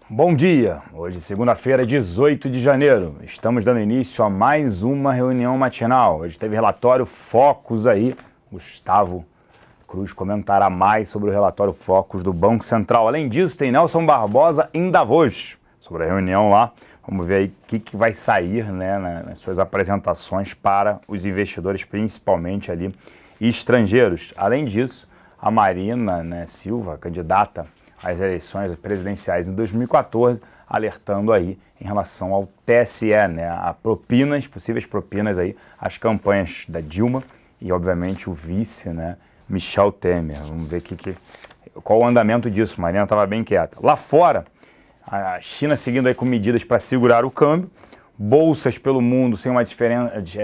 Bom dia! Hoje, segunda-feira, 18 de janeiro. Estamos dando início a mais uma reunião matinal. Hoje teve relatório Focus aí. Gustavo Cruz comentará mais sobre o relatório Focus do Banco Central. Além disso, tem Nelson Barbosa em Davos, sobre a reunião lá. Vamos ver aí o que vai sair, né, nas suas apresentações para os investidores, principalmente ali estrangeiros. Além disso, a Marina, né, Silva, candidata às eleições presidenciais em 2014, alertando aí em relação ao TSE, né, a propinas, possíveis propinas aí, as campanhas da Dilma e, obviamente, o vice, né, Michel Temer. Vamos ver qual o andamento disso. Marina estava bem quieta. Lá fora, a China seguindo aí com medidas para segurar o câmbio, bolsas pelo mundo sem uma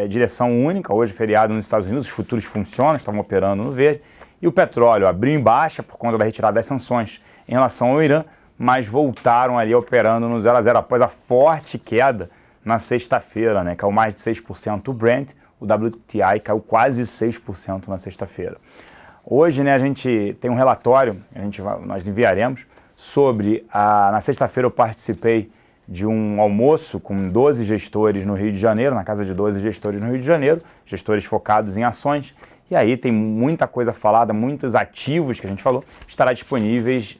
direção única. Hoje, feriado nos Estados Unidos, os futuros funcionam, estavam operando no verde. E o petróleo abriu em baixa por conta da retirada das sanções em relação ao Irã, mas voltaram ali operando no 0 a 0 após a forte queda na sexta-feira, né? Caiu mais de 6% o Brent, o WTI caiu quase 6% na sexta-feira. Hoje, né, a gente tem um relatório, nós enviaremos, sobre na sexta-feira eu participei de um almoço com 12 gestores no Rio de Janeiro, na casa de 12 gestores no Rio de Janeiro, gestores focados em ações. E aí tem muita coisa falada, muitos ativos que a gente falou, estará disponíveis,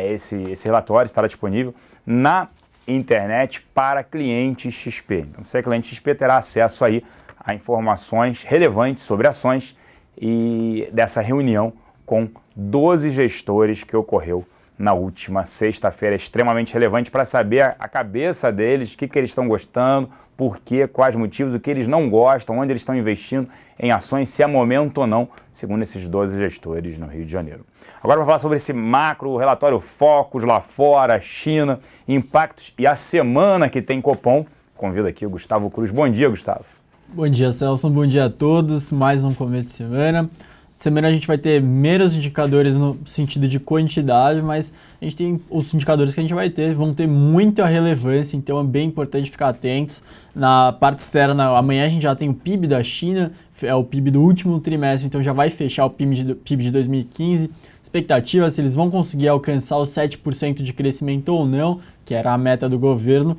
esse relatório estará disponível na internet para clientes XP. Então, você é cliente XP, terá acesso aí a informações relevantes sobre ações e dessa reunião com 12 gestores que ocorreu na última sexta-feira, extremamente relevante para saber a cabeça deles, o que eles estão gostando, por quê, quais motivos, o que eles não gostam, onde eles estão investindo em ações, se é momento ou não, segundo esses 12 gestores no Rio de Janeiro. Agora vou falar sobre esse macro relatório Focus lá fora, China, impactos e a semana que tem Copom. Convido aqui o Gustavo Cruz. Bom dia, Gustavo. Bom dia, Celso. Bom dia a todos. Mais um começo de semana. Semana a gente vai ter menos indicadores no sentido de quantidade, mas a gente tem os indicadores que a gente vai ter, vão ter muita relevância, então é bem importante ficar atentos. Na parte externa, amanhã a gente já tem o PIB da China, é o PIB do último trimestre, então já vai fechar o PIB de 2015. Expectativa se eles vão conseguir alcançar os 7% de crescimento ou não, que era a meta do governo.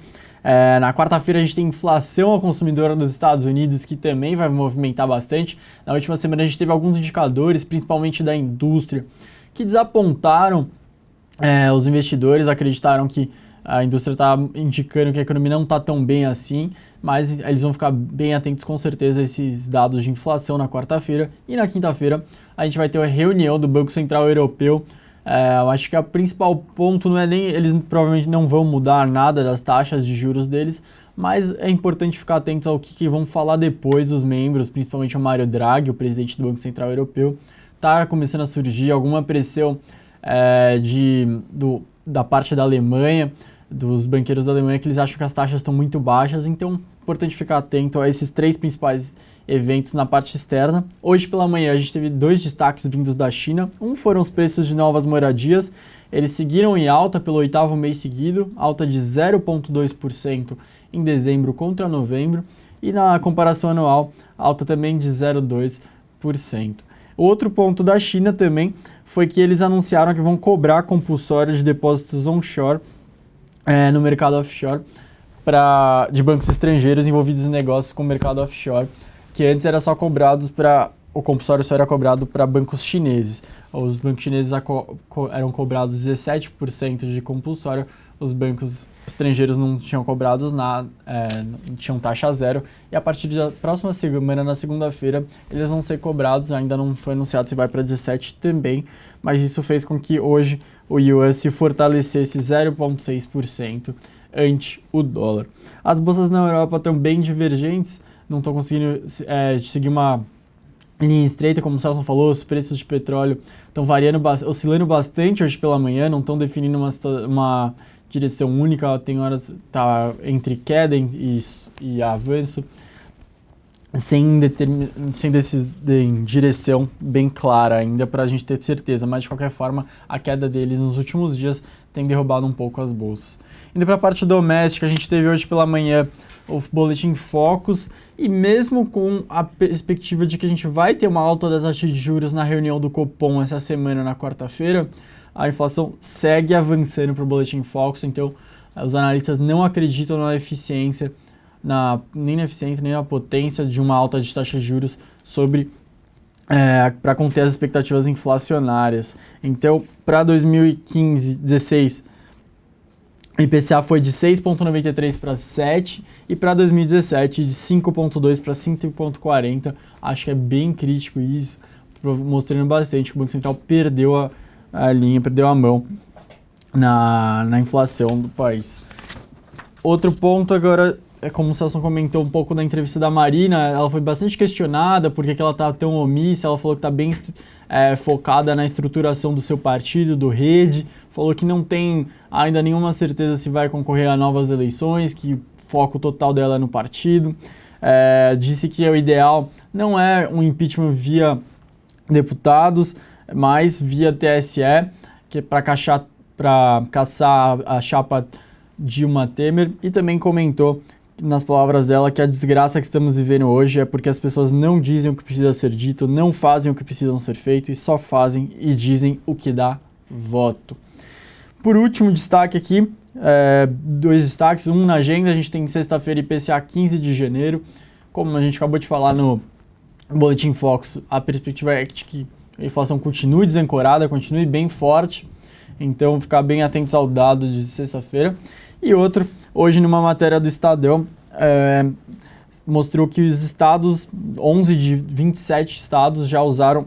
Na quarta-feira a gente tem inflação ao consumidor dos Estados Unidos, que também vai movimentar bastante. Na última semana a gente teve alguns indicadores, principalmente da indústria, que desapontaram. Os investidores acreditaram que a indústria está indicando que a economia não está tão bem assim, mas eles vão ficar bem atentos com certeza a esses dados de inflação na quarta-feira. E na quinta-feira a gente vai ter a reunião do Banco Central Europeu. Eu acho que o principal ponto não é nem, eles provavelmente não vão mudar nada das taxas de juros deles, mas é importante ficar atento ao que vão falar depois os membros, principalmente o Mário Draghi, o presidente do Banco Central Europeu. Está começando a surgir alguma pressão da parte da Alemanha, dos banqueiros da Alemanha, que eles acham que as taxas estão muito baixas, então é importante ficar atento a esses três principais eventos na parte externa. Hoje pela manhã a gente teve dois destaques vindos da China. Um foram os preços de novas moradias. Eles seguiram em alta pelo 8º mês seguido, alta de 0,2% em dezembro contra novembro. E na comparação anual, alta também de 0,2%. Outro ponto da China também foi que eles anunciaram que vão cobrar compulsório de depósitos onshore no mercado offshore de bancos estrangeiros envolvidos em negócios com o mercado offshore, que antes era só cobrados o compulsório só era cobrado para bancos chineses. Os bancos chineses eram cobrados 17% de compulsório, os bancos estrangeiros não tinham cobrados nada, não tinham taxa zero, e a partir da próxima semana, na segunda-feira, eles vão ser cobrados, ainda não foi anunciado se vai para 17% também, mas isso fez com que hoje o yuan se fortalecesse 0,6% ante o dólar. As bolsas na Europa estão bem divergentes, não estão conseguindo seguir uma linha estreita, como o Celso falou, os preços de petróleo estão oscilando bastante hoje pela manhã, não estão definindo uma direção única, tem horas tá entre queda e avanço, sem direção bem clara ainda para a gente ter certeza, mas de qualquer forma a queda deles nos últimos dias tem derrubado um pouco as bolsas. Indo para a parte doméstica, a gente teve hoje pela manhã o boletim Focus, e mesmo com a perspectiva de que a gente vai ter uma alta da taxa de juros na reunião do Copom essa semana, na quarta-feira, a inflação segue avançando para o Boletim Focus, então os analistas não acreditam na eficiência, nem na eficiência, nem na potência de uma alta de taxa de juros para conter as expectativas inflacionárias. Então, para 2015-16, o IPCA foi de 6,93 para 7 e para 2017 de 5,2 para 5,40. Acho que é bem crítico isso, mostrando bastante que o Banco Central perdeu a linha, perdeu a mão na inflação do país. Outro ponto agora, como o Celso comentou um pouco na entrevista da Marina, ela foi bastante questionada por que ela está tão omissa. Ela falou que está bem focada na estruturação do seu partido, do Rede, falou que não tem ainda nenhuma certeza se vai concorrer a novas eleições, que o foco total dela é no partido. Disse que o ideal não é um impeachment via deputados, mas via TSE, que é para caçar a chapa Dilma Temer, e também comentou, nas palavras dela, que a desgraça que estamos vivendo hoje é porque as pessoas não dizem o que precisa ser dito, não fazem o que precisam ser feito e só fazem e dizem o que dá voto. Por último, destaque aqui, 2 destaques, um na agenda. A gente tem sexta-feira IPCA 15 de janeiro. Como a gente acabou de falar no Boletim Focus, a perspectiva é de que a inflação continue desancorada, continue bem forte. Então, ficar bem atentos ao dado de sexta-feira. E outro, hoje numa matéria do Estadão, mostrou que os estados, 11 de 27 estados, já usaram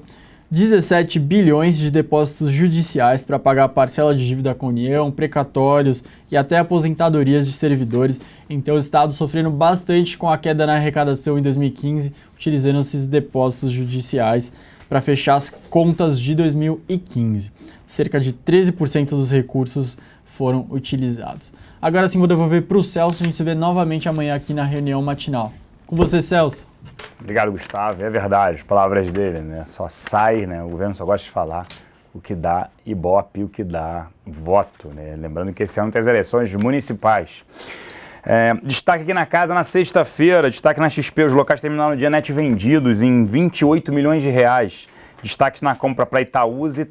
17 bilhões de depósitos judiciais para pagar a parcela de dívida com a União, precatórios e até aposentadorias de servidores. Então, os estados sofreram bastante com a queda na arrecadação em 2015, utilizando esses depósitos judiciais para fechar as contas de 2015. Cerca de 13% dos recursos foram utilizados. Agora sim, vou devolver para o Celso. A gente se vê novamente amanhã aqui na reunião matinal. Com você, Celso. Obrigado, Gustavo. É verdade, as palavras dele, né? Só sai, né? O governo só gosta de falar o que dá Ibope, o que dá voto, né? Lembrando que esse ano tem as eleições municipais. Destaque aqui na casa na sexta-feira, destaque na XP, os locais terminaram o dia net vendidos em 28 milhões de reais. Destaques na compra para Itaúsa,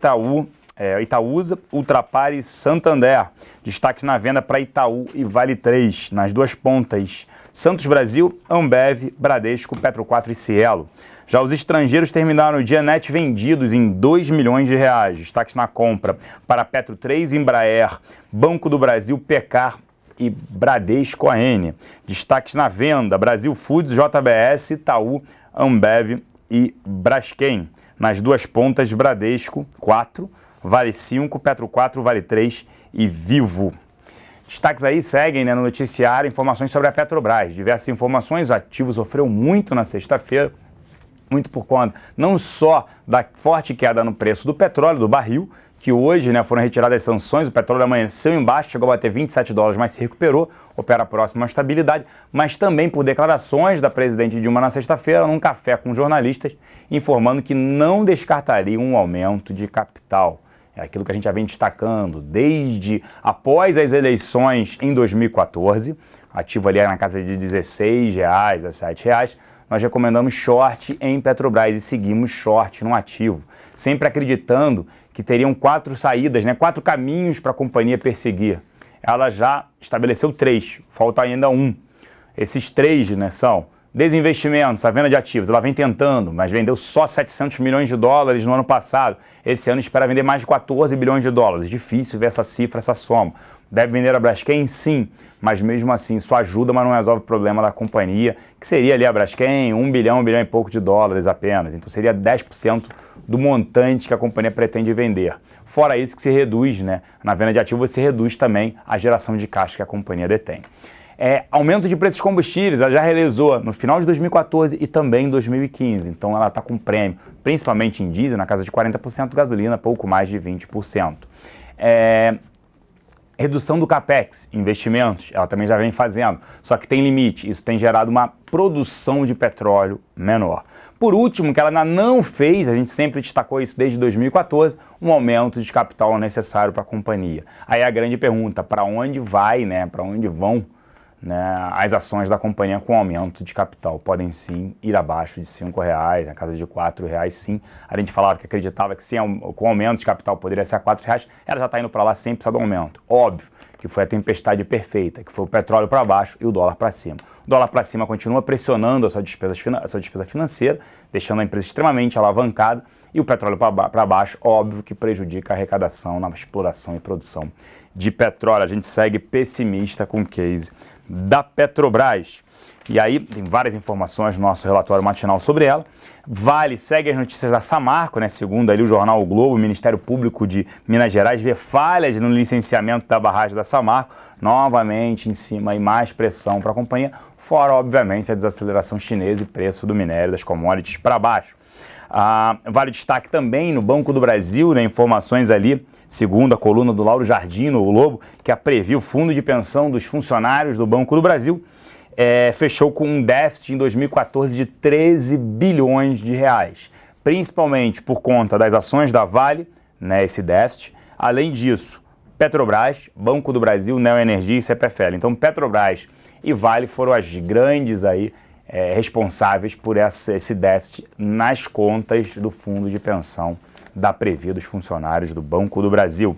Ultrapar e Santander. Destaques na venda para Itaú e Vale 3. Nas duas pontas, Santos Brasil, Ambev, Bradesco, Petro 4 e Cielo. Já os estrangeiros terminaram o dia net vendidos em 2 milhões de reais. Destaques na compra para Petro 3, Embraer, Banco do Brasil, Pecar e Bradesco AN. Destaques na venda, Brasil Foods, JBS, Itaú, Ambev e Braskem. Nas duas pontas, Bradesco 4, Vale 5, Petro 4, Vale 3 e Vivo. Destaques aí seguem, né, no noticiário, informações sobre a Petrobras. Diversas informações, o ativo sofreu muito na sexta-feira, muito por conta não só da forte queda no preço do petróleo, do barril, que hoje, né, foram retiradas as sanções, o petróleo amanheceu embaixo, chegou a bater $27, mas se recuperou, opera próximo à estabilidade, mas também por declarações da presidente Dilma na sexta-feira, num café com jornalistas, informando que não descartaria um aumento de capital. É aquilo que a gente já vem destacando desde após as eleições em 2014, ativo ali na casa de R$16 a R$7, nós recomendamos short em Petrobras e seguimos short no ativo, sempre acreditando que teriam 4 saídas, né, 4 caminhos para a companhia perseguir. Ela já estabeleceu 3, falta ainda 1. Esses 3, né, são desinvestimentos, a venda de ativos. Ela vem tentando, mas vendeu só $700 milhões no ano passado. Esse ano espera vender mais de $14 bilhões. Difícil ver essa cifra, essa soma. Deve vender a Braskem? Sim, mas mesmo assim isso ajuda, mas não resolve o problema da companhia, que seria ali a Braskem, $1 bilhão e pouco apenas. Então seria 10% do montante que a companhia pretende vender. Fora isso que se reduz, né? Na venda de ativos você reduz também a geração de caixa que a companhia detém. Aumento de preços de combustíveis, ela já realizou no final de 2014 e também em 2015. Então ela está com prêmio, principalmente em diesel, na casa de 40%, gasolina, pouco mais de 20%. Redução do CAPEX, investimentos, ela também já vem fazendo, só que tem limite, isso tem gerado uma produção de petróleo menor. Por último, que ela ainda não fez, a gente sempre destacou isso desde 2014, um aumento de capital necessário para a companhia. Aí a grande pergunta, para onde vai, né, para onde vão né, as ações da companhia com aumento de capital. Podem sim ir abaixo de R$5, na casa de R$4 sim. A gente falava que acreditava que sim, com aumento de capital poderia ser a R$4, ela já está indo para lá sem precisar do aumento. Óbvio que foi a tempestade perfeita, que foi o petróleo para baixo e o dólar para cima. O dólar para cima continua pressionando a sua despesa financeira, deixando a empresa extremamente alavancada, e o petróleo para baixo, óbvio que prejudica a arrecadação na exploração e produção de petróleo. A gente segue pessimista com o case da Petrobras. E aí tem várias informações no nosso relatório matinal sobre ela. Vale segue as notícias da Samarco, né? Segundo ali o jornal O Globo, o Ministério Público de Minas Gerais vê falhas no licenciamento da barragem da Samarco, novamente em cima e mais pressão para a companhia, fora obviamente a desaceleração chinesa e preço do minério das commodities para baixo. Vale destaque também no Banco do Brasil, né, informações ali, segundo a coluna do Lauro Jardim, no Globo, que previu o fundo de pensão dos funcionários do Banco do Brasil, fechou com um déficit em 2014 de 13 bilhões de reais, principalmente por conta das ações da Vale, né, esse déficit. Além disso, Petrobras, Banco do Brasil, Neoenergia e CPFL. Então, Petrobras e Vale foram as grandes aí responsáveis por esse déficit nas contas do fundo de pensão da Previ dos funcionários do Banco do Brasil.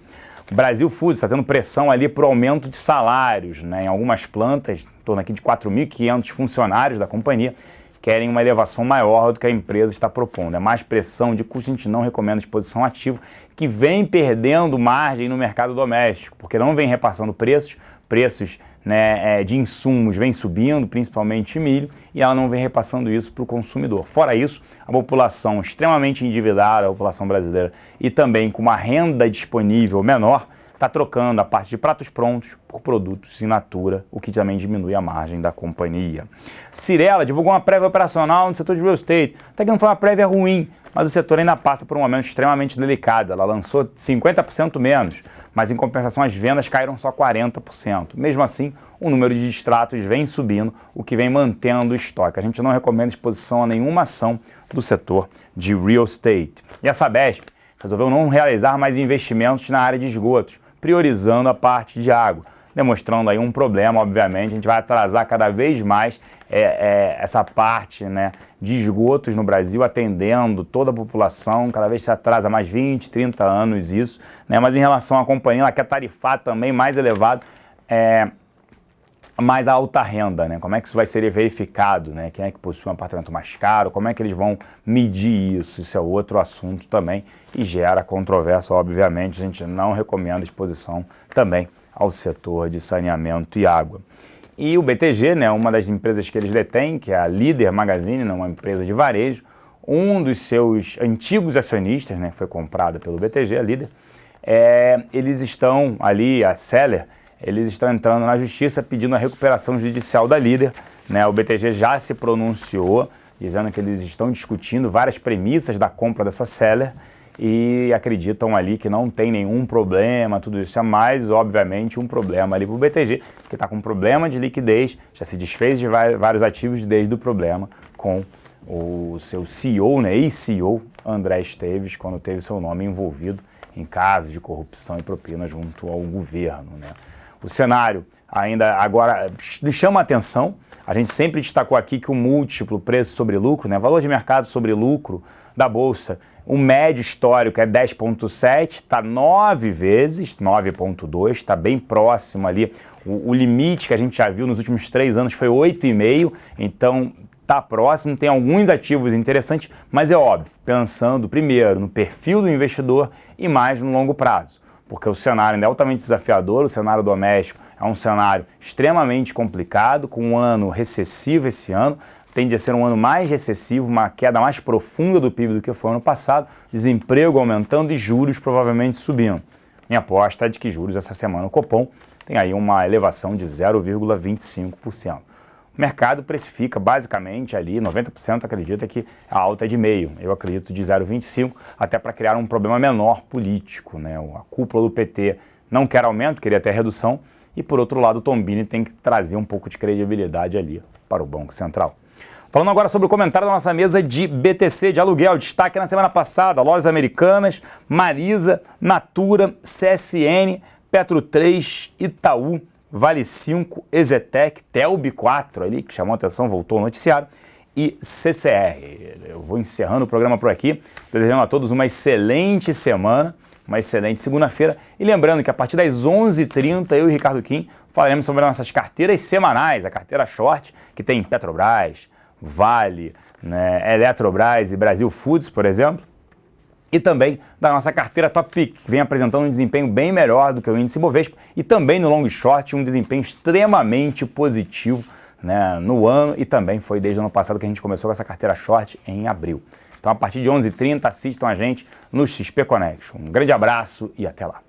O Brasil Foods está tendo pressão ali por aumento de salários, né? Em algumas plantas, em torno aqui de 4.500 funcionários da companhia querem uma elevação maior do que a empresa está propondo. É mais pressão de custo, a gente não recomenda exposição ativa, que vem perdendo margem no mercado doméstico, porque não vem repassando preços, né, de insumos vem subindo, principalmente milho, e ela não vem repassando isso para o consumidor. Fora isso, a população extremamente endividada, a população brasileira, e também com uma renda disponível menor, está trocando a parte de pratos prontos por produtos in natura, o que também diminui a margem da companhia. Cirela divulgou uma prévia operacional no setor de real estate. Até que não foi uma prévia ruim, mas o setor ainda passa por um momento extremamente delicado. Ela lançou 50% menos, mas em compensação as vendas caíram só 40%. Mesmo assim, o número de distratos vem subindo, o que vem mantendo o estoque. A gente não recomenda exposição a nenhuma ação do setor de real estate. E a Sabesp resolveu não realizar mais investimentos na área de esgotos, priorizando a parte de água, demonstrando aí um problema. Obviamente, a gente vai atrasar cada vez mais essa parte, né, de esgotos no Brasil, atendendo toda a população, cada vez se atrasa mais 20, 30 anos isso, né, mas em relação à companhia, ela quer tarifar também mais elevado, mais a alta renda, né? Como é que isso vai ser verificado, né? Quem é que possui um apartamento mais caro, como é que eles vão medir isso? Isso é outro assunto também e gera controvérsia, obviamente. A gente não recomenda exposição também ao setor de saneamento e água. E o BTG, né, uma das empresas que eles detêm, que é a Líder Magazine, né, uma empresa de varejo, um dos seus antigos acionistas, né, foi comprada pelo BTG, a Líder, eles estão ali, a Seller, eles estão entrando na justiça pedindo a recuperação judicial da Líder, né? O BTG já se pronunciou, dizendo que eles estão discutindo várias premissas da compra dessa Seller e acreditam ali que não tem nenhum problema, tudo isso é mais, obviamente, um problema ali para o BTG, que está com um problema de liquidez, já se desfez de vários ativos desde o problema com o seu CEO, né, ex-CEO, André Esteves, quando teve seu nome envolvido em casos de corrupção e propina junto ao governo, né? O cenário ainda agora chama a atenção. A gente sempre destacou aqui que o múltiplo preço sobre lucro, né, valor de mercado sobre lucro da Bolsa, o médio histórico é 10,7, está 9 vezes, 9,2, está bem próximo ali. O limite que a gente já viu nos últimos 3 anos foi 8,5, então está próximo. Tem alguns ativos interessantes, mas é óbvio, pensando primeiro no perfil do investidor e mais no longo prazo, porque o cenário ainda é altamente desafiador, o cenário doméstico é um cenário extremamente complicado, com um ano recessivo esse ano, tende a ser um ano mais recessivo, uma queda mais profunda do PIB do que foi ano passado, desemprego aumentando e juros provavelmente subindo. Minha aposta é de que juros essa semana o Copom tem aí uma elevação de 0,25%. O mercado precifica basicamente ali, 90% acredita que a alta é de meio, eu acredito de 0,25, até para criar um problema menor político, né? A cúpula do PT não quer aumento, queria ter redução, e por outro lado o Tombini tem que trazer um pouco de credibilidade ali para o Banco Central. Falando agora sobre o comentário da nossa mesa de BTC, de aluguel, destaque na semana passada, Lojas Americanas, Marisa, Natura, CSN, Petro 3, Itaú, Vale 5, Exetec, Telb 4 ali, que chamou a atenção, voltou ao noticiário, e CCR. Eu vou encerrando o programa por aqui, desejando a todos uma excelente semana, uma excelente segunda-feira, e lembrando que a partir das 11h30 eu e Ricardo Kim falaremos sobre nossas carteiras semanais, a carteira short, que tem Petrobras, Vale, né, Eletrobras e Brasil Foods, por exemplo, e também da nossa carteira Top Pick, que vem apresentando um desempenho bem melhor do que o índice Bovespa, e também no long short um desempenho extremamente positivo, né, no ano, e também foi desde o ano passado que a gente começou com essa carteira short em abril. Então a partir de 11h30 assistam a gente no XP Connection. Um grande abraço e até lá.